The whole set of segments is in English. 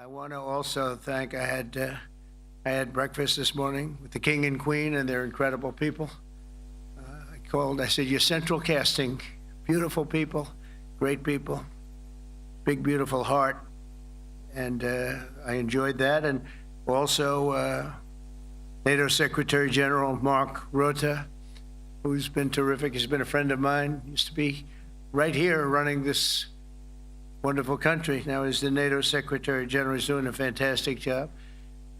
I want to also thank, I had breakfast this morning with the King and Queen, and they're incredible people. I said, you're central casting, beautiful people, great people, big, beautiful heart. And I enjoyed that. And also NATO Secretary General Mark Rutte, who's been terrific. He's been a friend of mine, used to be right here running this wonderful country. Now he's the NATO Secretary General. He's doing a fantastic job.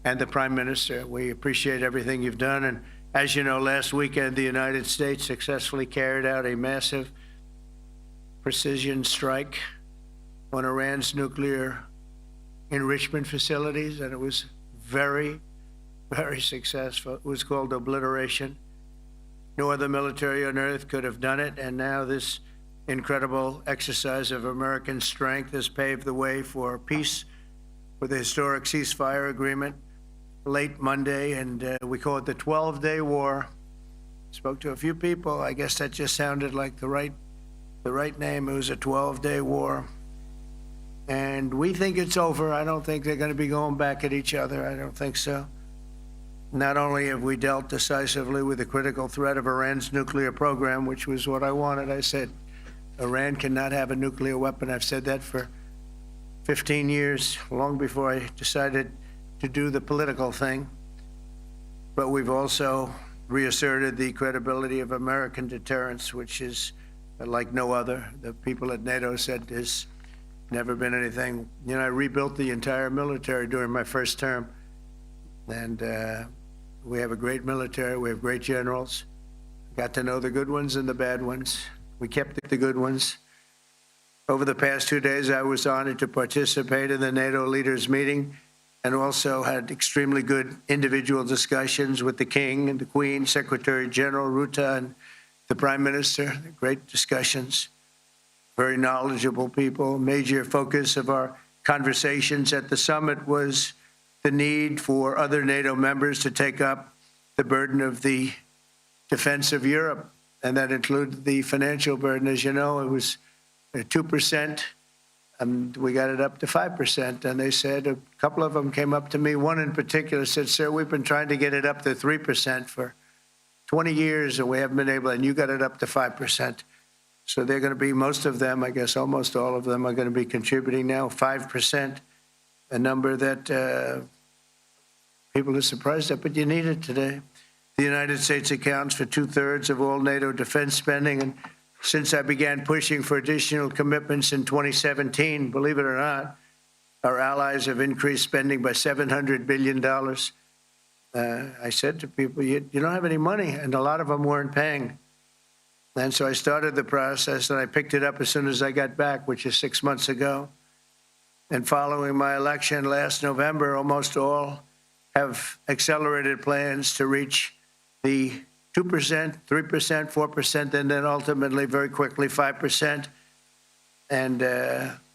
And the Prime Minister, we appreciate everything you've done. And as you know, last weekend, the United States successfully carried out a massive precision strike on Iran's nuclear enrichment facilities, and it was very, very successful. It was called obliteration. No other military on earth could have done it, and now this incredible exercise of American strength has paved the way for peace with a historic ceasefire agreement late Monday, and we call it the 12-day war. Spoke to a few people. I guess that just sounded like the right name. It was a 12-day war. And we think it's over. I don't think they're going to be going back at each other. I don't think so. Not only have we dealt decisively with the critical threat of Iran's nuclear program, which was what I wanted. I said, Iran cannot have a nuclear weapon. I've said that for 15 years, long before I decided to do the political thing. But we've also reasserted the credibility of American deterrence, which is like no other. The people at NATO said there's never been anything. You know, I rebuilt the entire military during my first term. And we have a great military. We have great generals. Got to know the good ones and the bad ones. We kept the good ones. Over the past 2 days, I was honored to participate in the NATO leaders meeting, and also had extremely good individual discussions with the King and the Queen, Secretary General Rutte, and the Prime Minister. Great discussions, very knowledgeable people. Major focus of our conversations at the summit was the need for other NATO members to take up the burden of the defense of Europe, and that included the financial burden. As you know, it was 2%. We got it up to 5%, and they said, a couple of them came up to me. One in particular said, sir, we've been trying to get it up to 3% for 20 years, and we haven't been able, and you got it up to 5%. So they're going to be, most of them, I guess almost all of them, are going to be contributing now 5%, a number that people are surprised at, but you need it today. The United States accounts for 2/3 of all NATO defense spending, and since I began pushing for additional commitments in 2017, believe it or not, our allies have increased spending by $700 billion. I said to people, you don't have any money, and a lot of them weren't paying. And so I started the process, and I picked it up as soon as I got back, which is 6 months ago. And following my election last November, almost all have accelerated plans to reach the 2%, 3%, 4%, and then ultimately, very quickly, 5%. And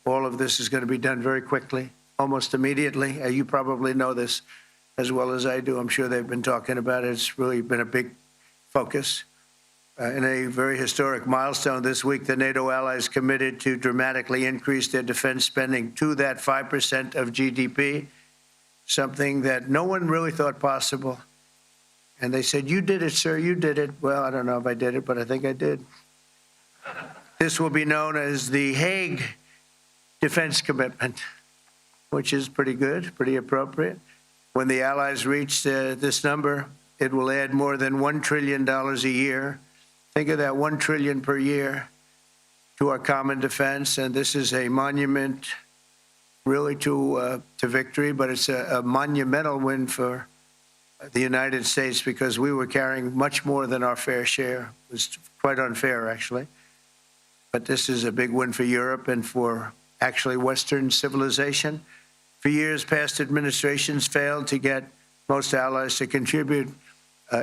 all of this is going to be done very quickly, almost immediately. You probably know this as well as I do. I'm sure they've been talking about it. It's really been a big focus. In a very historic milestone this week, the NATO allies committed to dramatically increase their defense spending to that 5% of GDP, something that no one really thought possible. And they said, you did it, sir, you did it. Well, I don't know if I did it, but I think I did. This will be known as the Hague Defense Commitment, which is pretty good, pretty appropriate. When the allies reach this number, it will add more than $1 trillion a year. Think of that, $1 trillion per year to our common defense. And this is a monument really to victory, but it's a monumental win for the United States, because we were carrying much more than our fair share. It was quite unfair, actually. But this is a big win for Europe and for actually Western civilization. For years, past administrations failed to get most allies to contribute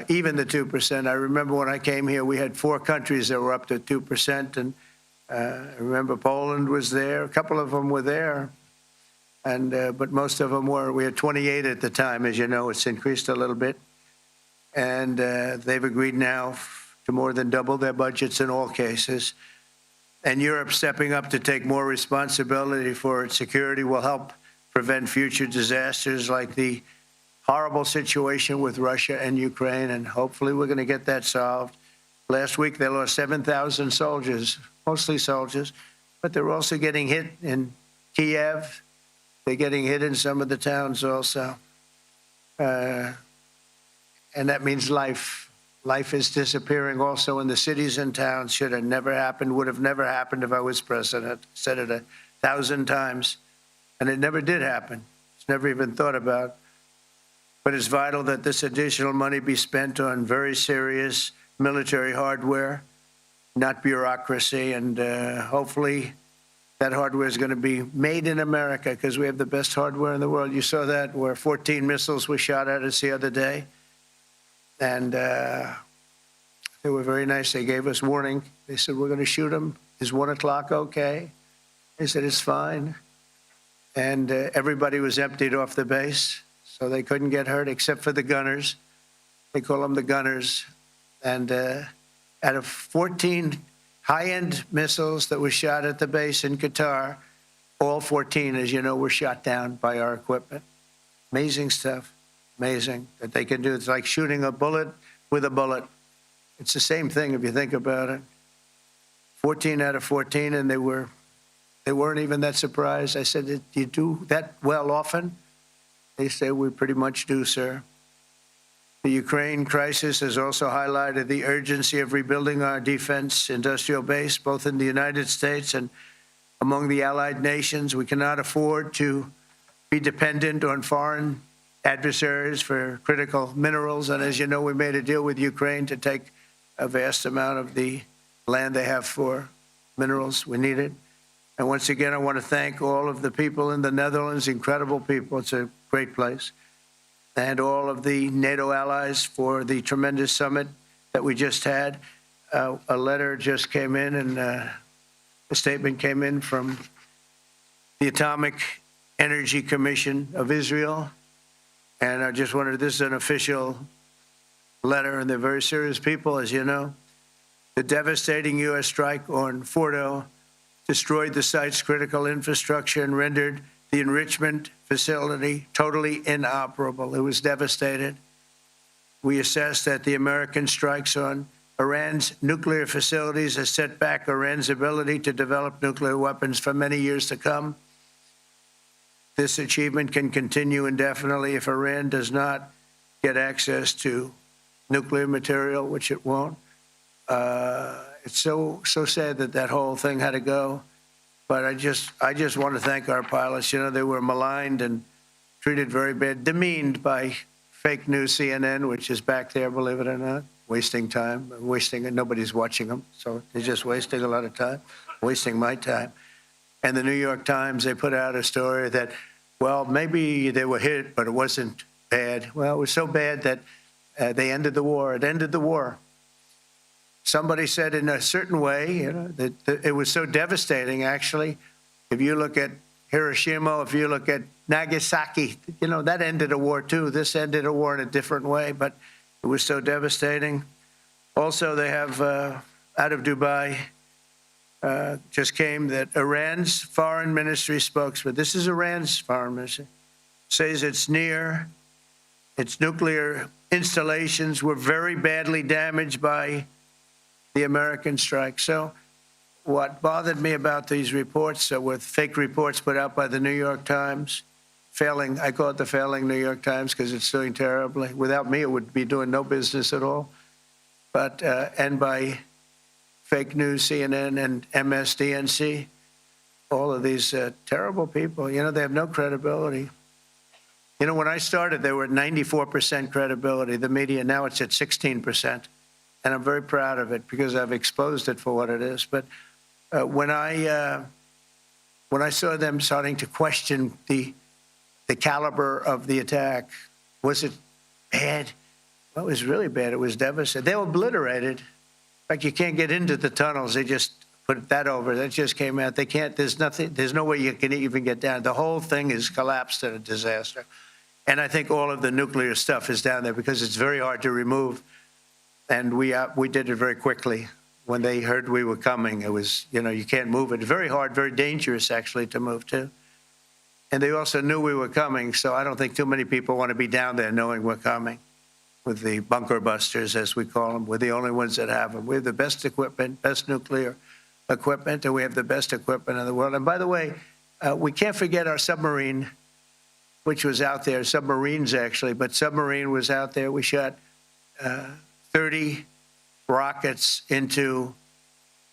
even the 2%. I remember when I came here, we had 4 countries that were up to 2%. And I remember Poland was there. A couple of them were there. And but most of them were. We had 28 at the time. As you know, it's increased a little bit. And they've agreed now to more than double their budgets in all cases. And Europe stepping up to take more responsibility for its security will help prevent future disasters like the horrible situation with Russia and Ukraine, and hopefully we're going to get that solved. Last week, they lost 7,000 soldiers, mostly soldiers, but they're also getting hit in Kiev. They're getting hit in some of the towns also. And that means life. Life is disappearing also in the cities and towns. Should have never happened, would have never happened if I was president. Said it 1,000 times. And it never did happen. It's never even thought about. But it's vital that this additional money be spent on very serious military hardware, not bureaucracy. And hopefully that hardware is going to be made in America because we have the best hardware in the world. You saw that where 14 missiles were shot at us the other day. And they were very nice. They gave us warning. They said, we're going to shoot them. Is 1 o'clock okay? They said, it's fine. And everybody was emptied off the base, so they couldn't get hurt except for the gunners. They call them the gunners. And out of 14 high-end missiles that were shot at the base in Qatar, all 14, as you know, were shot down by our equipment. Amazing stuff. Amazing that they can do. It's like shooting a bullet with a bullet. It's the same thing if you think about it. 14 out of 14, and they weren't even that surprised. I said, do you do that well often? They say, we pretty much do, sir. The Ukraine crisis has also highlighted the urgency of rebuilding our defense industrial base, both in the United States and among the allied nations. We cannot afford to be dependent on foreign adversaries for critical minerals. And as you know, we made a deal with Ukraine to take a vast amount of the land they have for minerals. We need it. And once again, I want to thank all of the people in the Netherlands, incredible people. It's a great place. And all of the NATO allies for the tremendous summit that we just had. A letter just came in, and a statement came in from the Atomic Energy Commission of Israel. And I just wanted, this is an official letter, and they're very serious people, as you know. The devastating U.S. strike on Fordo destroyed the site's critical infrastructure and rendered the enrichment facility totally inoperable. It was devastated. We assess that the American strikes on Iran's nuclear facilities has set back Iran's ability to develop nuclear weapons for many years to come. This achievement can continue indefinitely if Iran does not get access to nuclear material, which it won't. It's so sad that that whole thing had to go. But I just want to thank our pilots. You know, they were maligned and treated very bad, demeaned by fake news CNN, which is back there, believe it or not, wasting time, and nobody's watching them. So they're just wasting a lot of time, wasting my time. And the New York Times, they put out a story that, well, maybe they were hit, but it wasn't bad. Well, it was so bad that they ended the war. It ended the war. Somebody said in a certain way, you know, that it was so devastating, actually. If you look at Hiroshima, if you look at Nagasaki, you know, that ended a war too. This ended a war in a different way, but it was so devastating. Also, they have, out of Dubai, just came that Iran's foreign ministry spokesman, this is Iran's foreign ministry, says its nuclear installations were very badly damaged by the American strike. So what bothered me about these reports with fake reports put out by the New York Times, failing, I call it the failing New York Times because it's doing terribly. Without me, it would be doing no business at all. But, and by fake news, CNN and MSDNC, all of these terrible people, you know, they have no credibility. You know, when I started, they were at 94% credibility, the media. Now it's at 16%. And I'm very proud of it because I've exposed it for what it is. But when I saw them starting to question the caliber of the attack, was it bad? Well, it was really bad. It was devastating. They were obliterated. Like you can't get into the tunnels. They just put that over. That just came out. They can't. There's nothing. There's no way you can even get down. The whole thing is collapsed in a disaster. And I think all of the nuclear stuff is down there because it's very hard to remove. And we did it very quickly. When they heard we were coming, it was, you know, you can't move it. Very hard, very dangerous, actually, to move to. And they also knew we were coming, so I don't think too many people want to be down there knowing we're coming with the bunker busters, as we call them. We're the only ones that have them. We have the best equipment, best nuclear equipment, and we have the best equipment in the world. And by the way, we can't forget our submarine, which was out there, submarines actually, but submarine was out there. We shot 30 rockets into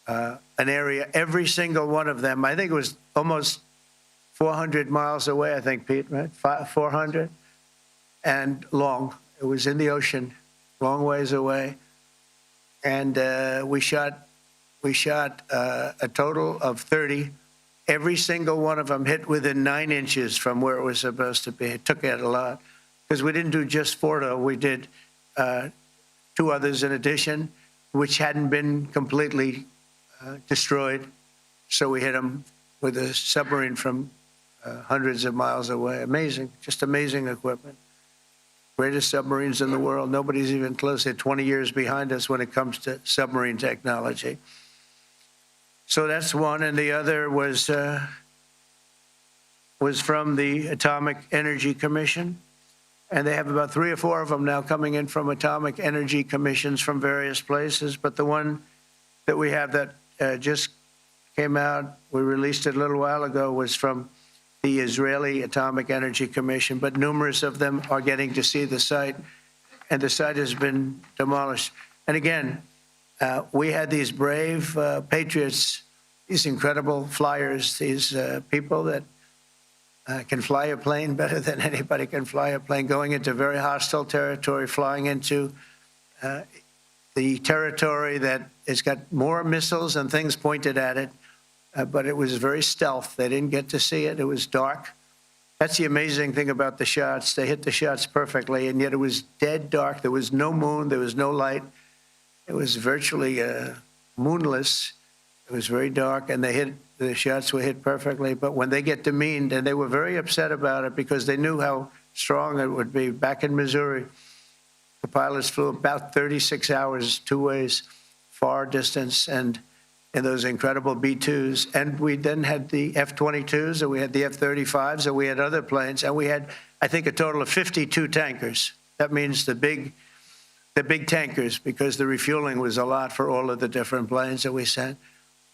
an area, every single one of them. I think it was almost 400 miles away, I think, Pete, right? 400 and long. It was in the ocean, long ways away. And we shot a total of 30. Every single one of them hit within 9 inches from where it was supposed to be. It took it a lot because we didn't do just Fordo. We did 2 others in addition, which hadn't been completely destroyed. So we hit them with a submarine from hundreds of miles away. Amazing, just amazing equipment. Greatest submarines in the world. Nobody's even close. They're 20 years behind us when it comes to submarine technology. So that's one, and the other was from the Atomic Energy Commission, and they have about 3 or 4 of them now coming in from atomic energy commissions from various places. But the one that we have that just came out, we released it a little while ago, was from the Israeli Atomic Energy Commission, but numerous of them are getting to see the site, and the site has been demolished. And again, we had these brave patriots, these incredible flyers, these people that can fly a plane better than anybody can fly a plane, going into very hostile territory, flying into the territory that has got more missiles and things pointed at it, but it was very stealth. They didn't get to see it. It was dark. That's the amazing thing about the shots. They hit the shots perfectly, and yet it was dead dark. There was no moon. There was no light. It was virtually moonless. It was very dark, and the shots were hit perfectly. But when they get demeaned, and they were very upset about it because they knew how strong it would be. Back in Missouri, the pilots flew about 36 hours, 2 ways, far distance, and in those incredible B-2s. And we then had the F-22s, and we had the F-35s, and we had other planes, and we had, I think, a total of 52 tankers. That means the big tankers, because the refueling was a lot for all of the different planes that we sent.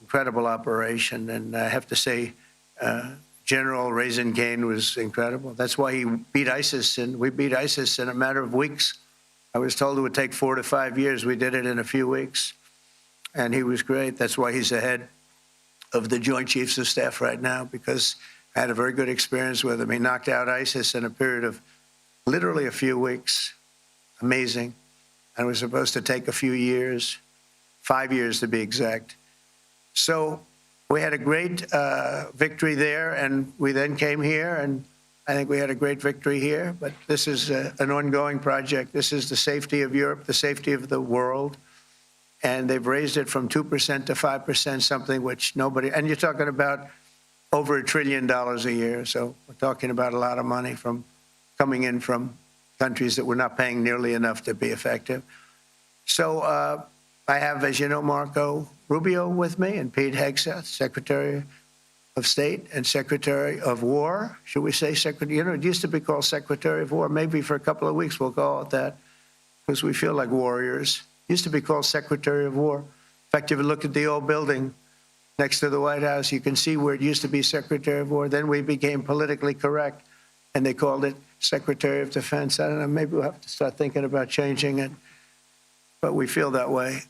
Incredible operation, and I have to say, General Raisin Cain was incredible. That's why he beat ISIS, and we beat ISIS in a matter of weeks. I was told it would take 4 to 5 years. We did it in a few weeks, and he was great. That's why he's the head of the Joint Chiefs of Staff right now, because I had a very good experience with him. He knocked out ISIS in a period of literally a few weeks. Amazing. And it was supposed to take a few years, 5 years to be exact. So we had a great victory there, and we then came here, and I think we had a great victory here. But this is an ongoing project. This is the safety of Europe, the safety of the world. And they've raised it from 2% to 5%, something which nobody, and you're talking about over $1 trillion a year. So we're talking about a lot of money coming in from countries that we're not paying nearly enough to be effective. So I have, as you know, Marco Rubio with me, and Pete Hegseth, Secretary of State and Secretary of War. Should we say Secretary? You know, it used to be called Secretary of War. Maybe for a couple of weeks we'll call it that, because we feel like warriors. It used to be called Secretary of War. In fact, if you look at the old building next to the White House, you can see where it used to be Secretary of War. Then we became politically correct, and they called it Secretary of Defense. I don't know, maybe we'll have to start thinking about changing it, but we feel that way.